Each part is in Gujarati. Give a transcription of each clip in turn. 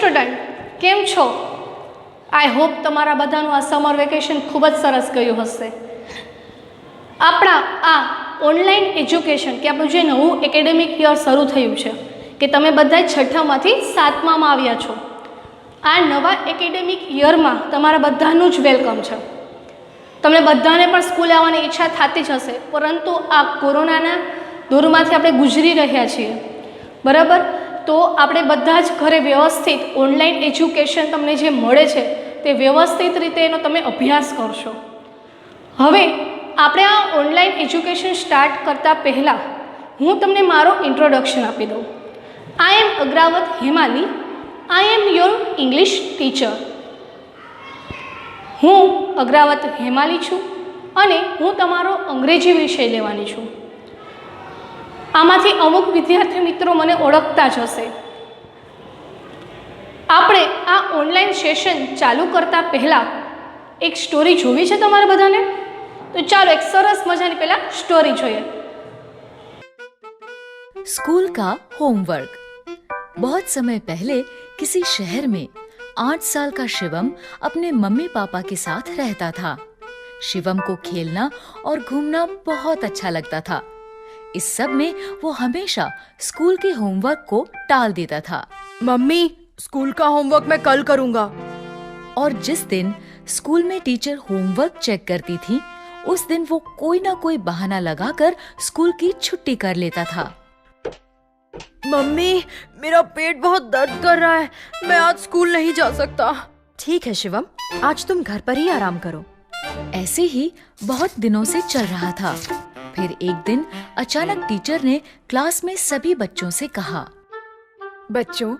સ્ટુડન્ટ, કેમ છો? આઈ હોપ તમારા બધાનું આ સમર વેકેશન ખૂબ જ સરસ ગયું હશે. આપણા આ ઓનલાઈન એજ્યુકેશન કે આપણું જે નવું એકેડેમિક યર શરૂ થયું છે કે તમે બધા છઠ્ઠામાંથી સાતમામાં આવ્યા છો. આ નવા એકેડેમિક યરમાં તમારા બધાનું જ વેલકમ છે. તમને બધાને પણ સ્કૂલ આવવાની ઈચ્છા થતી જ હશે, પરંતુ આ કોરોનાના દોરમાંથી આપણે ગુજરી રહ્યા છીએ, બરાબર? તો આપણે બધા જ ઘરે વ્યવસ્થિત ઓનલાઈન એજ્યુકેશન તમને જે મળે છે તે વ્યવસ્થિત રીતે એનો તમે અભ્યાસ કરશો. હવે આપણે આ ઓનલાઈન એજ્યુકેશન સ્ટાર્ટ કરતાં પહેલાં હું તમને મારો ઇન્ટ્રોડક્શન આપી દઉં. આઈ એમ અગ્રાવત હેમાલી. આઈ એમ યોર ઇંગ્લિશ ટીચર. હું અગ્રાવત હેમાલી છું અને હું તમારો અંગ્રેજી વિષય લેવાની છું. આમાંથી અમુક વિદ્યાર્થી મિત્રો મને ઓળખતા જ હશે. આપણે આ ઓનલાઈન સેશન ચાલુ કરતાં પહેલાં એક સ્ટોરી જોવી છે તમારે બધાને? तो चलो एक सरस मजानी पहला स्टोरी જોઈએ. स्कूल का होमवर्क. बहुत समय पहले किसी शहर में 8 साल का शिवम अपने मम्मी पापा के साथ रहता था. शिवम को खेलना और घूमना बहुत अच्छा लगता था. इस सब में वो हमेशा स्कूल के होमवर्क को टाल देता था. मम्मी, स्कूल का होमवर्क मैं कल करूँगा. और जिस दिन स्कूल में टीचर होमवर्क चेक करती थी, उस दिन वो कोई ना कोई बहाना लगाकर स्कूल की छुट्टी कर लेता था. मम्मी, मेरा पेट बहुत दर्द कर रहा है, मैं आज स्कूल नहीं जा सकता. ठीक है शिवम, आज तुम घर पर ही आराम करो. ऐसे ही बहुत दिनों से चल रहा था. फिर एक दिन अचानक टीचर ने क्लास में सभी बच्चों से कहा, बच्चों,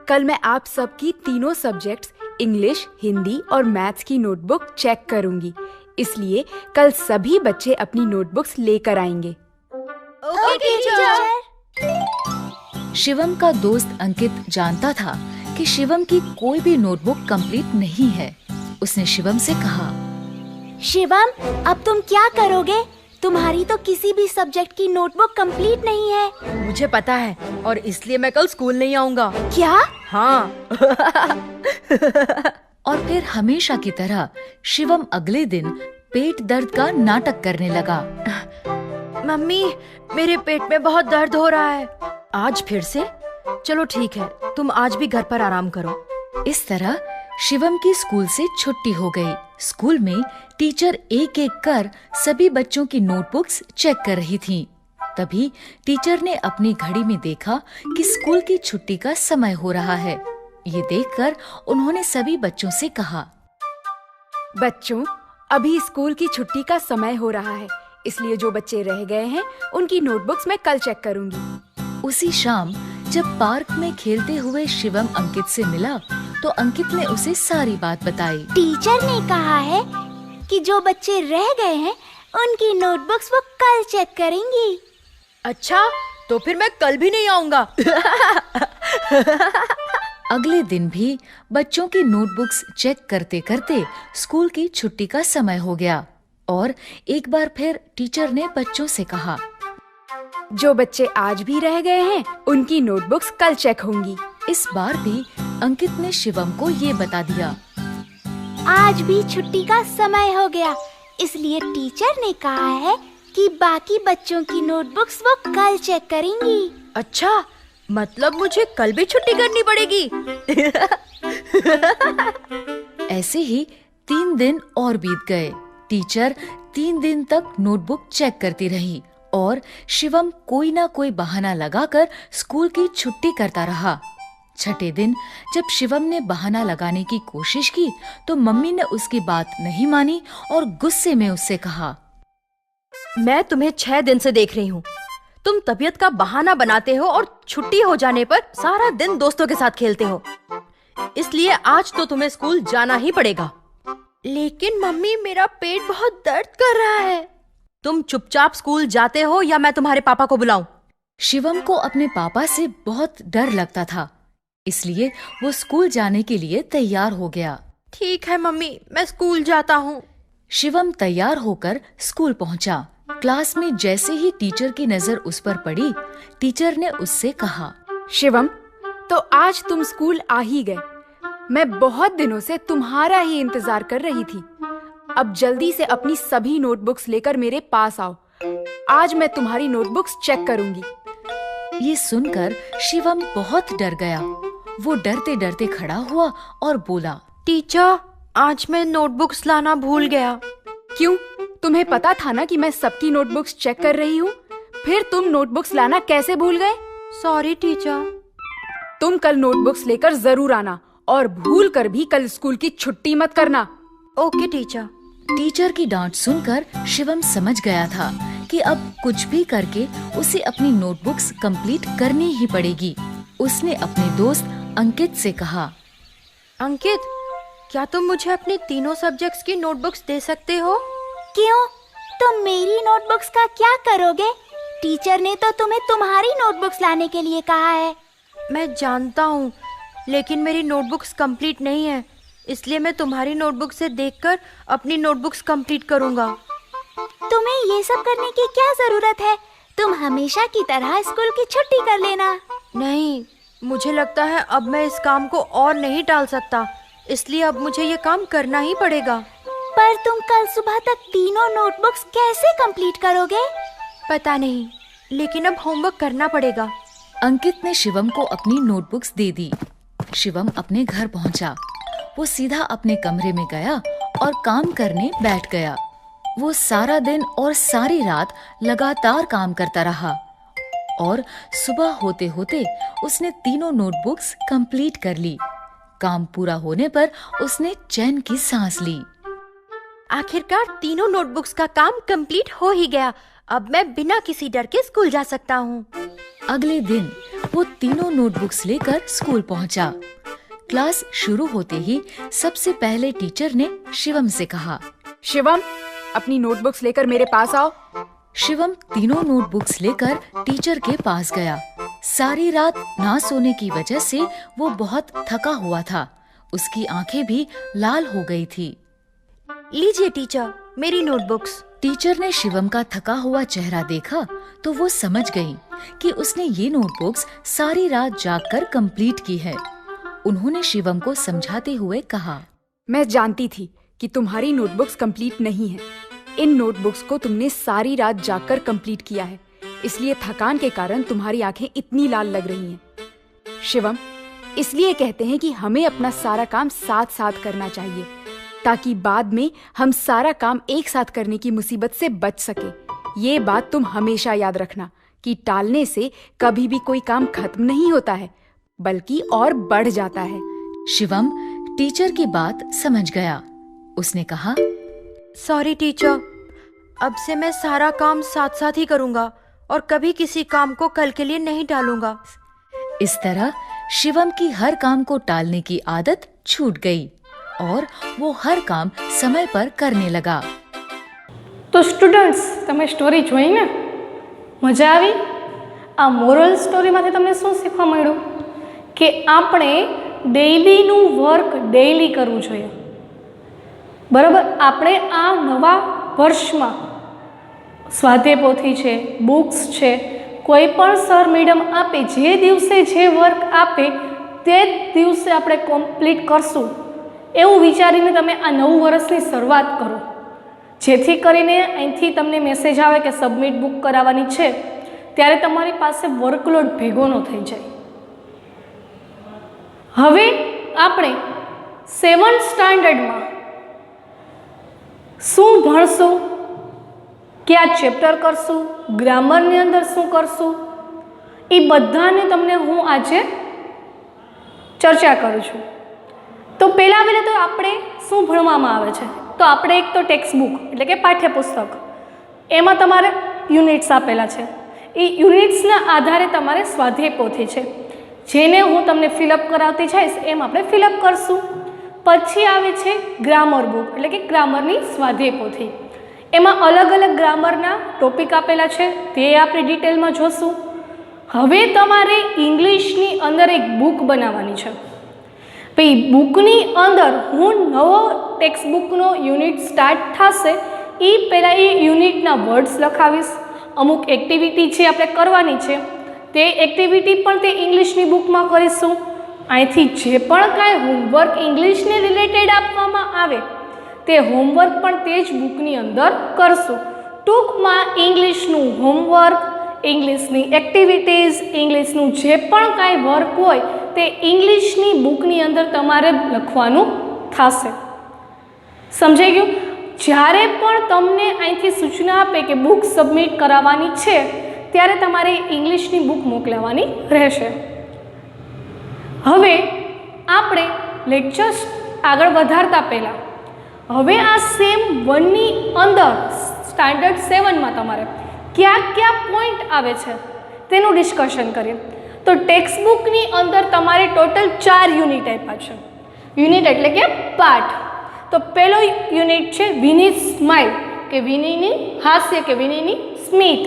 कल मैं आप सबकी तीनों सब्जेक्ट्स इंग्लिश, हिंदी और मैथ्स की नोटबुक चेक करूंगी. इसलिए कल सभी बच्चे अपनी नोटबुक्स लेकर आएंगे. Okay teacher. शिवम का दोस्त अंकित जानता था कि शिवम की कोई भी नोटबुक कंप्लीट नहीं है. उसने शिवम से कहा, शिवम, अब तुम क्या करोगे? तुम्हारी तो किसी भी सब्जेक्ट की नोटबुक कंप्लीट नहीं है. मुझे पता है और इसलिए मैं कल स्कूल नहीं आऊँगा. क्या? हाँ. और फिर हमेशा की तरह शिवम अगले दिन पेट दर्द का नाटक करने लगा. मम्मी, मेरे पेट में बहुत दर्द हो रहा है. आज फिर से? चलो ठीक है, तुम आज भी घर पर आराम करो. इस तरह शिवम की स्कूल से छुट्टी हो गई. स्कूल में टीचर एक एक कर सभी बच्चों की नोटबुक्स चेक कर रही थी. तभी टीचर ने अपनी घड़ी में देखा कि स्कूल की छुट्टी का समय हो रहा है. ये देखकर उन्होंने सभी बच्चों से कहा, बच्चों, अभी स्कूल की छुट्टी का समय हो रहा है, इसलिए जो बच्चे रह गए हैं उनकी नोटबुक्स मैं कल चेक करूंगी. उसी शाम जब पार्क में खेलते हुए शिवम अंकित से मिला तो अंकित ने उसे सारी बात बताई. टीचर ने कहा है कि जो बच्चे रह गए हैं उनकी नोटबुक्स वो कल चेक करेंगी. अच्छा, तो फिर मैं कल भी नहीं आऊँगा. अगले दिन भी बच्चों की नोटबुक्स चेक करते करते स्कूल की छुट्टी का समय हो गया. और एक बार फिर टीचर ने बच्चों से कहा, जो बच्चे आज भी रह गए हैं उनकी नोटबुक्स कल चेक होंगी. इस बार भी अंकित ने शिवम को ये बता दिया. आज भी छुट्टी का समय हो गया, इसलिए टीचर ने कहा है कि बाकी बच्चों की नोटबुक्स वो कल चेक करेंगी. अच्छा, मतलब मुझे कल भी छुट्टी करनी पड़ेगी. ऐसे ही 3 दिन और बीत गए. टीचर 3 दिन तक नोटबुक चेक करती रही और शिवम कोई ना कोई बहाना लगाकर स्कूल की छुट्टी करता रहा. छठे दिन जब शिवम ने बहाना लगाने की कोशिश की तो मम्मी ने उसकी बात नहीं मानी और गुस्से में उससे कहा, मैं तुम्हें 6 दिन से देख रही हूँ. तुम तबीयत का बहाना बनाते हो और छुट्टी हो जाने पर सारा दिन दोस्तों के साथ खेलते हो. इसलिए आज तो तुम्हें स्कूल जाना ही पड़ेगा. लेकिन मम्मी, मेरा पेट बहुत दर्द कर रहा है. तुम चुपचाप स्कूल जाते हो या मैं तुम्हारे पापा को बुलाऊं? शिवम को अपने पापा से बहुत डर लगता था, इसलिए वो स्कूल जाने के लिए तैयार हो गया. ठीक है मम्मी, मैं स्कूल जाता हूँ. शिवम तैयार होकर स्कूल पहुंचा. क्लास में जैसे ही टीचर की नजर उस पर पड़ी, टीचर ने उससे कहा, शिवम, तो आज तुम स्कूल आ ही गए. मैं बहुत दिनों से तुम्हारा ही इंतजार कर रही थी। अब जल्दी से अपनी सभी नोटबुक्स लेकर मेरे पास आओ। आज मैं तुम्हारी नोटबुक्स चेक करूंगी। ये सुनकर शिवम बहुत डर गया। वो डरते डरते खड़ा हुआ और बोला, टीचर, आज मैं नोटबुक्स लाना भूल गया। क्यों? तुम्हें पता था ना कि मैं सबकी नोटबुक्स चेक कर रही हूँ। फिर तुम नोटबुक्स लाना कैसे भूल गए? Sorry teacher. तुम कल नोटबुक्स लेकर जरूर आना और भूल कर भी कल स्कूल की छुट्टी मत करना। Okay teacher. टीचर की डांट सुनकर शिवम समझ गया था कि अब कुछ भी करके उसे अपनी नोटबुक्स कंप्लीट करनी ही पड़ेगी। उसने अपने दोस्त अंकित से कहा, अंकित, क्या तुम मुझे अपनी तीनों सब्जेक्ट्स की नोटबुक्स दे सकते हो? क्यों? तुम मेरी नोटबुक्स का क्या करोगे? टीचर ने तो तुम्हें तुम्हारी नोटबुक्स लाने के लिए कहा है। मैं जानता हूँ, लेकिन मेरी नोटबुक्स कंप्लीट नहीं है, इसलिए मैं तुम्हारी नोटबुक से देखकर अपनी नोटबुक्स कंप्लीट करूँगा। तुम्हें ये सब करने की क्या जरूरत है? तुम हमेशा की तरह स्कूल की छुट्टी कर लेना। नहीं, मुझे लगता है अब मैं इस काम को और नहीं टाल सकता, इसलिए अब मुझे ये काम करना ही पड़ेगा। पर तुम कल सुबह तक तीनों नोटबुक्स कैसे कंप्लीट करोगे? पता नहीं, लेकिन अब होमवर्क करना पड़ेगा। अंकित ने शिवम को अपनी नोटबुक्स दे दी। शिवम अपने घर पहुंचा। वो सीधा अपने कमरे में गया और काम करने बैठ गया। वो सारा दिन और सारी रात लगातार काम करता रहा और सुबह होते होते उसने तीनों नोटबुक्स कंप्लीट कर ली। काम पूरा होने पर उसने चैन की सांस ली। आखिरकार तीनों नोटबुक्स का काम कंप्लीट हो ही गया। अब मैं बिना किसी डर के स्कूल जा सकता हूँ। अगले दिन वो तीनों नोटबुक्स लेकर स्कूल पहुंचा। क्लास शुरू होते ही सबसे पहले टीचर ने शिवम से कहा, शिवम, अपनी नोटबुक्स लेकर मेरे पास आओ। शिवम तीनों नोटबुक्स लेकर टीचर के पास गया। सारी रात ना सोने की वजह से वो बहुत थका हुआ था। उसकी आंखें भी लाल हो गई थी। लीजिए टीचर, मेरी नोटबुक्स। टीचर ने शिवम का थका हुआ चेहरा देखा तो वो समझ गई कि उसने ये नोटबुक्स सारी रात जागकर कंप्लीट की है। उन्होंने शिवम को समझाते हुए कहा, मैं जानती थी कि तुम्हारी नोटबुक्स कंप्लीट नहीं है। इन नोटबुक्स को तुमने सारी रात जागकर कंप्लीट किया है, इसलिए थकान के कारण तुम्हारी आंखें इतनी लाल लग रही हैं। शिवम, इसलिए कहते हैं कि हमें अपना सारा काम साथ साथ करना चाहिए, ताकि बाद में हम सारा काम एक साथ करने की मुसीबत से बच सके। ये बात तुम हमेशा याद रखना कि टालने से कभी भी कोई काम खत्म नहीं होता है, बल्कि और बढ़ जाता है। शिवम टीचर की बात समझ गया। उसने कहा, सॉरी टीचर, अब से मैं सारा काम साथ साथ ही करूँगा और कभी किसी काम को कल के लिए नहीं टालूंगा। इस तरह शिवम की हर काम को टालने की आदत छूट गई और वो हर काम समय पर करने लगा। તો સ્ટુડન્ટ્સ, તમે સ્ટોરી જોઈ ને? મજા આવી? આ મોરલ સ્ટોરીમાંથી તમને શું શીખવા મળ્યું? કે આપણે ડેઈલીનું વર્ક ડેઈલી કરવું જોઈએ, બરાબર? આપણે આ નવા વર્ષમાં સ્વાધ્યાય પોથી છે, બુક્સ છે, કોઈ પણ સર મેડમ આપે જે દિવસે જે વર્ક આપે તે જ દિવસે આપણે કમ્પ્લીટ કરશું એવું વિચારીને તમે આ નવું વર્ષની શરૂઆત કરો, જેથી કરીને અહીંથી તમને મેસેજ આવે કે સબમિટ બુક કરાવવાની છે ત્યારે તમારી પાસે વર્કલોડ ભેગો ન થઈ જાય. હવે આપણે 7th સ્ટાન્ડર્ડમાં શું ભણશું, કયા ચેપ્ટર કરશું, ગ્રામરની અંદર શું કરશું, એ બધાને તમને હું આજે ચર્ચા કરું છું. તો પહેલાં તો આપણે શું ભણવામાં આવે છે, તો આપણે એક તો ટેક્સ્ટ બુક એટલે કે પાઠ્યપુસ્તક, એમાં તમારે યુનિટ્સ આપેલા છે. એ યુનિટ્સના આધારે તમારે સ્વાધ્યાય પોથી છે જેને હું તમને ફિલઅપ કરાવતી જઈશ એમ આપણે ફિલઅપ કરશું. પછી આવે છે ગ્રામર બુક એટલે કે ગ્રામરની સ્વાધ્યાય પોથી. એમાં અલગ અલગ ગ્રામરના ટોપિક આપેલા છે તે આપણે ડિટેલમાં જોશું. હવે તમારે ઇંગ્લિશની અંદર એક બુક બનાવવાની છે. પછી બુકની અંદર હું નવો ટેક્સ્ટ બુકનો યુનિટ સ્ટાર્ટ થશે એ પહેલાં એ યુનિટના વર્ડ્સ લખાવીશ. અમુક એક્ટિવિટી જે આપણે કરવાની છે તે એક્ટિવિટી પણ તે ઇંગ્લિશની બુકમાં કરીશું અહીંથી જે પણ કાંઈ હોમવર્ક ઇંગ્લિશને રિલેટેડ આપવામાં આવે તે હોમવર્ક પણ તે જ બુકની અંદર કરશું. ટૂંકમાં ઇંગ્લિશનું હોમવર્ક, ઇંગ્લિશની એક્ટિવિટીઝ, ઇંગ્લિશનું જે પણ કાંઈ વર્ક હોય તે ઇંગ્લિશની બુકની અંદર તમારે લખવાનું થશે. સમજાઈ ગયું? જ્યારે પણ તમને અહીંથી સૂચના આપે કે બુક સબમિટ કરાવવાની છે ત્યારે તમારે ઇંગ્લિશની બુક મોકલાવવાની રહેશે. હવે આપણે લેક્ચર્સ આગળ વધારતા પહેલાં હવે આ સેમ 1ની અંદર સ્ટાન્ડર્ડ 7માં તમારે કયા પોઈન્ટ આવે છે તેનું ડિસ્કશન કરીએ. તો ટેક્સ્ટ બુકની અંદર તમારે ટોટલ 4 યુનિટ આપ્યા છે. યુનિટ એટલે કે પાઠ. તો પહેલો યુનિટ છે વિનીઝ સ્માઇલ, કે વિનીની હાસ્ય, કે વિનીની સ્મિત.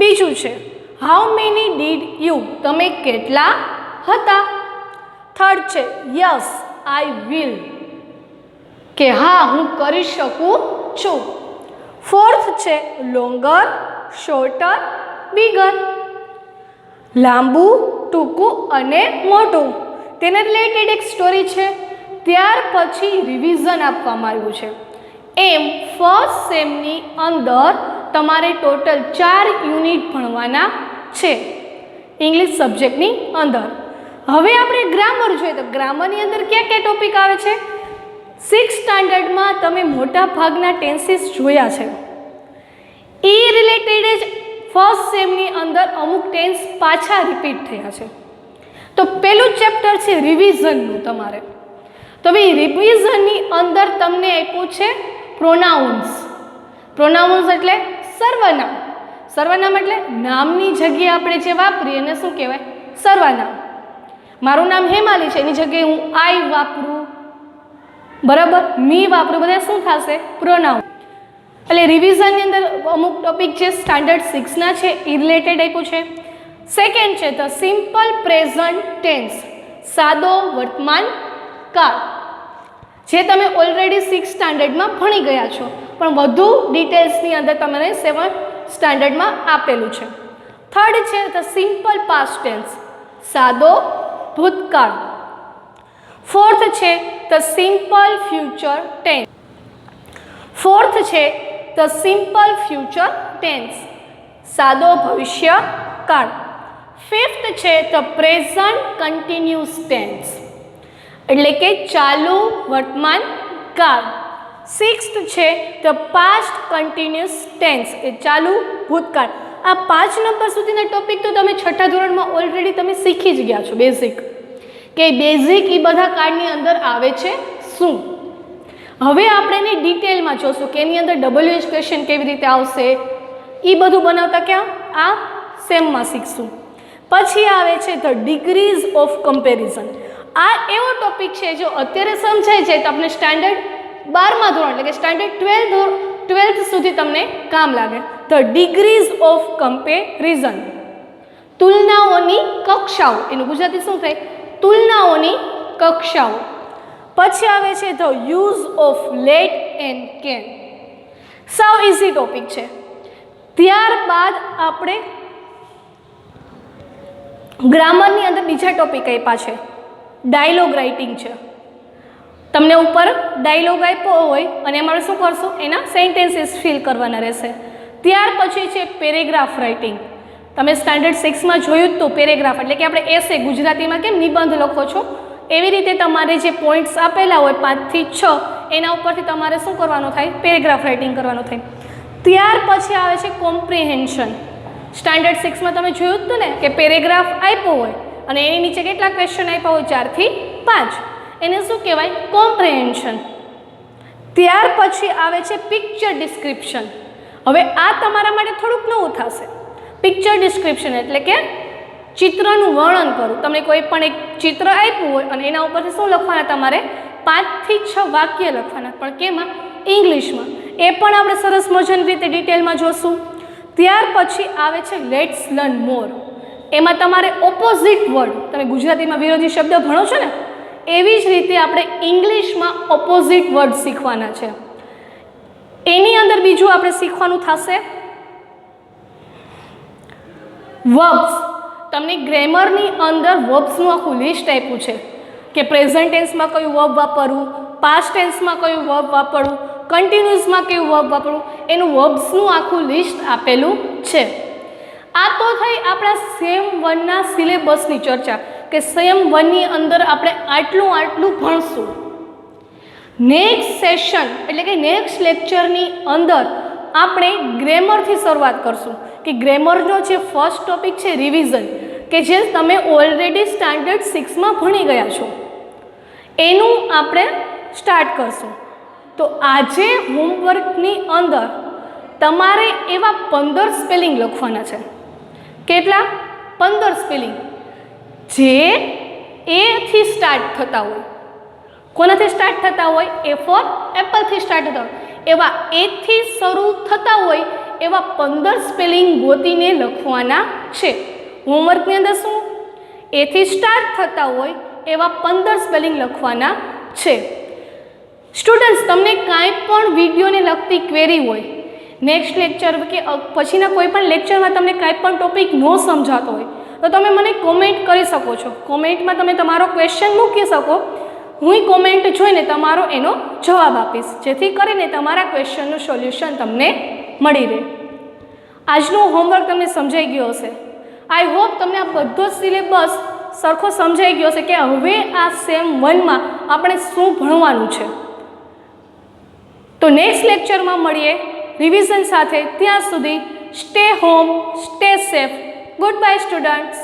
બીજું છે હાઉ મેની ડીડ યુ, તમે કેટલા હતા. થર્ડ છે યસ આઈ વિલ, કે હા હું કરી શકું છું. ફોર્થ છે લોંગર, શોર્ટર, બિગર, લાંબુ, ટૂંકું અને મોટું. તેને રિલેટેડ એક સ્ટોરી છે. ત્યાર પછી રિવિઝન આપવામાં આવ્યું છે. એમ ફર્સ્ટ સેમની અંદર તમારે ટોટલ 4 યુનિટ ભણવાના છે ઇંગ્લિશ સબ્જેક્ટની અંદર. હવે આપણે ગ્રામર જોઈએ તો ગ્રામરની અંદર કયા ટોપિક આવે છે. 6th સ્ટાન્ડર્ડમાં તમે મોટા ભાગના ટેન્સીસ જોયા છે. એ રિલેટેડ જ ફર્સ્ટ સેમની અંદર અમુક ટેન્સ પાછા રિપીટ થયા છે. તો પહેલું ચેપ્ટર છે રિવિઝનનું તમારે. તો ભાઈ રિવિઝનની અંદર તમને આપ્યું છે પ્રોનાઉન્સ. પ્રોનાઉન્સ એટલે સર્વનામ. સર્વનામ એટલે નામની જગ્યાએ આપણે જે વાપરીએ એને શું કહેવાય? સર્વનામ. મારું નામ હેમાલી છે, એની જગ્યાએ હું આઈ વાપરું, બરાબર, મી વાપરું, બધા શું થશે? પ્રોનાઉન. એટલે રિવિઝનની અંદર અમુક ટોપિક જે સ્ટાન્ડર્ડ 6ના છે એ રિલેટેડ આપ્યું છે. સેકન્ડ છે ધ સિમ્પલ પ્રેઝન્ટ ટેન્સ, સાદો વર્તમાન કાળ, જે તમે ઓલરેડી 6th સ્ટાન્ડર્ડમાં ભણી ગયા છો, પણ વધુ ડિટેલ્સની અંદર તમને 7th સ્ટાન્ડર્ડમાં આપેલું છે. થર્ડ છે ધ સિમ્પલ પાસ્ટ ટેન્સ, સાદો ભૂતકાળ. ફોર્થ છે the simple future tense. Fourth છે ધ સિમ્પલ ફ્યુચર ટેન્સ, સાદો ભવિષ્યકાળ. ફિફ્થ છે ધ પ્રેઝન્ટ કન્ટિન્યુઅસ ટેન્સ, એટલે કે ચાલુ વર્તમાન કાળ. સિક્સ્થ છે ધ પાસ્ટ કન્ટિન્યુઅસ ટેન્સ, એ ચાલુ ભૂતકાળ. આ 5 નંબર સુધીના ટોપિક તો તમે 6ઠા ધોરણમાં ઓલરેડી તમે શીખી જ ગયા છો. બેઝિક કે બેઝિક એ બધા કાળની અંદર આવે છે શું. હવે આપણે એની ડિટેલમાં જોશું કે એની અંદર WH ક્વેશ્ચન કેવી રીતે આવશે, એ બધું બનાવતા ક્યાં આ સેમમાં શીખશું. પછી આવે છે ધ ડિગ્રીઝ ઓફ કમ્પેરિઝન. આ એવો ટોપિક છે જો અત્યારે સમજાય છે તો આપણે સ્ટાન્ડર્ડ 12મા ધોરણ એટલે કે સ્ટાન્ડર્ડ 12th સુધી તમને કામ લાગે. ધ ડિગ્રીઝ ઓફ કમ્પેરિઝન, તુલનાઓની કક્ષાઓ, એનું ગુજરાતી શું થાય? તુલનાઓની કક્ષાઓ. પછી આવે છે the use of let and can. સાવ ઇઝી ટોપિક છે. ત્યારબાદ આપણે ગ્રામરની અંદર બીજા ટોપિક આપ્યા છે, ડાયલોગ રાઇટિંગ છે. તમને ઉપર ડાયલોગ આપ્યો હોય અને એમાં શું કરશો? એના સેન્ટેન્સીસ ફિલ કરવાના રહેશે. ત્યાર પછી છે પેરેગ્રાફ રાઇટિંગ. તમે સ્ટાન્ડર્ડ 6માં જોયું જ તો પેરેગ્રાફ એટલે કે આપણે એસે ગુજરાતીમાં કેમ નિબંધ લખો છો એવી રીતે તમારે જે પોઈન્ટ્સ આપેલા હોય 5 થી 6 એના ઉપરથી તમારે શું કરવાનું થાય? પેરેગ્રાફ રાઇટિંગ કરવાનું થાય. ત્યાર પછી આવે છે કોમ્પ્રિહેન્શન. સ્ટાન્ડર્ડ 6માં તમે જોયું જ ને કે પેરેગ્રાફ આપ્યો હોય અને એની નીચે કેટલા ક્વેશ્ચન આપ્યા હોય? 4 થી 5. એને શું કહેવાય? કોમ્પ્રિહેન્શન. ત્યાર પછી આવે છે પિક્ચર ડિસ્ક્રિપ્શન. હવે આ તમારા માટે થોડુંક નવું થશે. પિક્ચર ડિસ્ક્રિપ્શન એટલે કે ચિત્રનું વર્ણન કરું. તમને કોઈ પણ એક ચિત્ર આપ્યું હોય અને એના ઉપરથી શું લખવાના? તમારે 5 થી 6 વાક્ય લખવાના, પણ કેમાં? ઇંગ્લિશમાં. એ પણ આપણે સરસ મજાની રીતે ડિટેલમાં જોશું. ત્યાર પછી આવે છે લેટ્સ લર્ન મોર. એમાં તમારે ઓપોઝિટ વર્ડ, તમે ગુજરાતીમાં વિરોધી શબ્દ ભણો છો ને એવી જ રીતે આપણે ઇંગ્લિશમાં ઓપોઝિટ વર્ડ શીખવાના છે. એની અંદર બીજું આપણે શીખવાનું થશે વર્બ્સ. તમને ગ્રેમરની અંદર વર્બ્સનું આખું લિસ્ટ આપ્યું છે કે પ્રેઝન્ટ ટેન્સમાં કયું વર્બ વાપરવું, પાસ્ટ ટેન્સમાં કયું વર્બ વાપરવું, કન્ટિન્યુઅસમાં કયું વર્બ વાપરવું, એનું વર્બ્સનું આખું લિસ્ટ આપેલું છે. આ તો થઈ આપણા સેમ 1ના સિલેબસની ચર્ચા કે સેમ 1ની અંદર આપણે આટલું ભણશું. નેક્સ્ટ સેશન એટલે કે નેક્સ્ટ લેક્ચરની અંદર આપણે ગ્રેમરથી શરૂઆત કરશું કે ગ્રેમરનો જે ફર્સ્ટ ટોપિક છે રિવિઝન, કે જે તમે ઓલરેડી સ્ટાન્ડર્ડ 6માં ભણી ગયા છો, એનું આપણે સ્ટાર્ટ કરશું. તો આજે હોમવર્કની અંદર તમારે એવા 15 સ્પેલિંગ લખવાના છે. કેટલા? 15 સ્પેલિંગ જે એથી સ્ટાર્ટ થતા હોય. કોનાથી સ્ટાર્ટ થતા હોય? એ ફોર એપલથી સ્ટાર્ટ થતા હોય. એવા એથી શરૂ થતા હોય એવા 15 સ્પેલિંગ ગોતીને લખવાના છે. હોમવર્કની અંદર શું? એથી સ્ટાર્ટ થતા હોય એવા 15 સ્પેલિંગ લખવાના છે. સ્ટુડન્ટ્સ, તમને કાંઈ પણ વિડીયોને લગતી ક્વેરી હોય, નેક્સ્ટ લેક્ચર કે પછીના કોઈ પણ લેક્ચરમાં તમને કાંઈ પણ ટોપિક ન સમજાતો હોય તો તમે મને કોમેન્ટ કરી શકો છો. કોમેન્ટમાં તમે તમારો ક્વેશ્ચન મૂકી શકો. હું કોમેન્ટ જોઈને તમારો એનો જવાબ આપીશ, જેથી કરીને તમારા ક્વેશ્ચનનું સોલ્યુશન તમને મળી રહે. આજનું હોમવર્ક તમને સમજાઈ ગયો હશે. આઈ હોપ તમને આ બધો સિલેબસ સરખો સમજાઈ ગયો હશે કે હવે આ સેમ 1માં આપણે શું ભણવાનું છે. તો નેક્સ્ટ લેક્ચરમાં મળીએ રિવિઝન સાથે. ત્યાં સુધી stay home, stay safe. Good bye students.